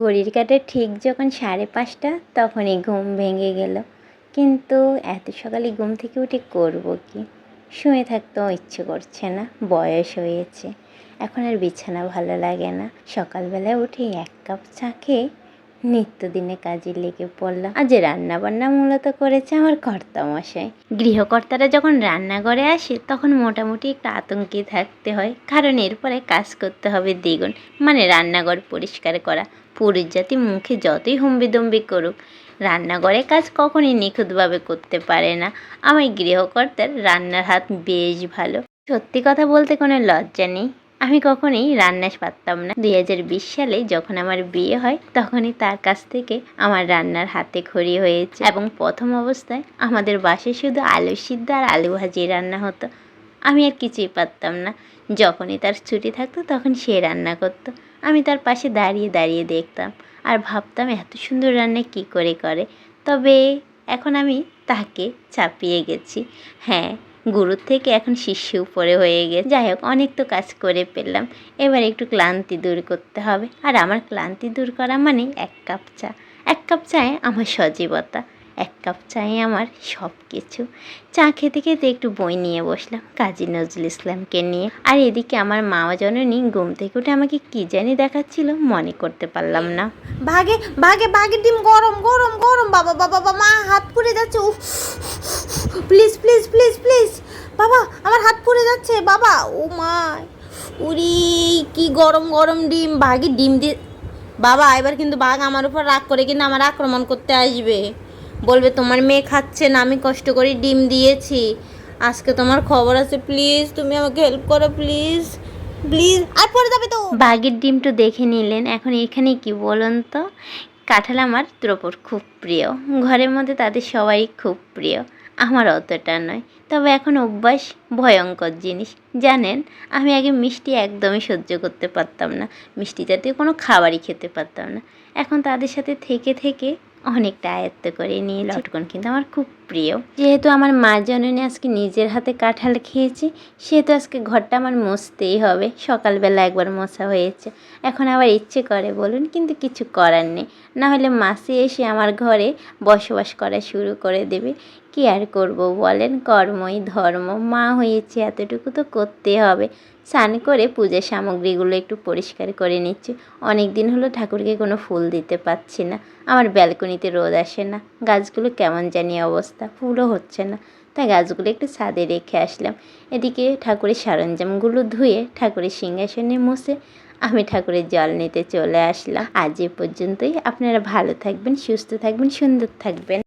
ঘড়ির কাঁটা ঠিক যখন 5:30 তখনই ঘুম ভেঙে গেল। কিন্তু এত সকালে ঘুম থেকে উঠে করব কি? শুয়ে থাকতেও ইচ্ছে করছে না, বয়স হয়েছে। এখন আর বিছানা ভালো লাগে না। সকালবেলা উঠে 1 কাপ চা খেয়ে নিত্যদিনে কাজে লেগে পড়লাম। আজ রান্নাবান্না মূলত করেছে আমার কর্তামশাই। গৃহকর্তারা যখন রান্নাঘরে আসে তখন মোটামুটি একটু আতঙ্কে থাকতে হয়, কারণ এরপরে কাজ করতে হবে দ্বিগুণ, মানে রান্নাঘর পরিষ্কার করা। পুরুষ জাতি মুখে যতই হম্বিদম্বি করুক, রান্নাঘরে কাজ কখনই নিখুঁতভাবে করতে পারে না। আমার গৃহকর্তার রান্নার হাত বেশ ভালো। সত্যি কথা বলতে কোনো লজ্জা নেই, আমি কখনোই রান্না পারতাম না। 2020 সালে যখন আমার বিয়ে হয় তখনই তার কাছ থেকে আমার রান্নার হাতে খড়ি হয়েছে, এবং প্রথম অবস্থায় আমাদের বাসায় শুধু আলু সিদ্ধ আর আলু ভাজি রান্না হতো। আমি আর কিছুই পারতাম না। যখনই তার ছুটি থাকতো তখন সে রান্না করতো, আমি তার পাশে দাঁড়িয়ে দাঁড়িয়ে দেখতাম আর ভাবতাম এত সুন্দর রান্না কী করে করে। তবে এখন আমি তাকে চাপিয়ে গেছি। হ্যাঁ, গুরুর থেকে এখন শিষ্য উপরে হয়ে গেছে। যাই হোক, অনেক তো কাজ করে পেলাম, এবার একটু ক্লান্তি দূর করতে হবে। আর আমার ক্লান্তি দূর করা মানে 1 কাপ চা। 1 কাপ চায়ে আমার সজীবতা, 1 কাপ চায়ে আমার সব কিছু। চা খেতে খেতে একটু বই নিয়ে বসলাম, কাজী নজরুল ইসলামকে নিয়ে। আর এদিকে আমার মা জননী ঘুম থেকে উঠে আমাকে কী জানি দেখাচ্ছিল, মনে করতে পারলাম না। ভাগে ভাগে ভাগের ডিম গরম গরম গরম। বাবা বাবা বাবা, মা হাত পুড়ে যাচ্ছে। উফ, প্লিজ প্লিজ প্লিজ প্লিজ বাবা, আমার হাত পুড়ে যাচ্ছে বাবা। ও মা, উরি কি গরম গরম ডিম। ভাগে ডিম দিয়ে বাবা, এবার কিন্তু বাঘ আমার উপর রাগ করে কিন্তু আমার আক্রমণ করতে আসবে, বলবে তোমার মেয়ে খাচ্ছে না, আমি কষ্ট করে ডিম দিয়েছি, আজকে তোমার খবর আছে, প্লিজ তুমি আমাকে হেল্প করো প্লিজ প্লিজ। আর পড়ে যাবে তো। বাঘের ডিমটা দেখে নিলেন। এখন এখানে কি বলুন তো, কাঁঠাল আমার দ্রবর খুব প্রিয়, ঘরের মধ্যে তাদের সবারই খুব প্রিয়, আমার অতটা নয়। তবে এখন অভ্যাস ভয়ঙ্কর জিনিস, জানেন। আমি আগে মিষ্টি একদমই সহ্য করতে পারতাম না, মিষ্টি জাতীয় কোনো খাবারই খেতে পারতাম না। এখন তাদের সাথে থেকে থেকে অনেকটা আয়ত্ত করে নিয়ে লটকন কিন্তু আমার খুব প্রিয়। যেহেতু আমার মা জননী আজকে নিজের হাতে কাঁঠাল খেয়েছি, সেহেতু আজকে ঘরটা আমার মুছতেই হবে। সকালবেলা একবার মোছা হয়েছে, এখন আবার ইচ্ছে করে বলুন, কিন্তু কিছু করার নেই। না হলে মাসি এসে আমার ঘরে বসবাস করা শুরু করে দেবে। কী আর করবো বলেন, কর্মই ধর্ম। মা হয়েছে এতটুকু তো করতে হবে। স্নান করে পূজার সামগ্রীগুলো একটু পরিষ্কার করে নিচ্ছি। অনেক দিন হলো ঠাকুরকে কোনো ফুল দিতে পারছি না। আমার ব্যালকনিতে রোদ আসে না, গাছগুলো কেমন জানি অবস্থা, ফুলও হচ্ছে না, তাই গাছগুলো একটু ছাদে রেখে আসলাম। এদিকে ঠাকুরের সরঞ্জামগুলো ধুয়ে ঠাকুরের সিংহাসনে মুছে আমি ঠাকুরের জল নিতে চলে আসলাম। আজ এ পর্যন্তই। আপনারা ভালো থাকবেন, সুস্থ থাকবেন, সুন্দর থাকবেন।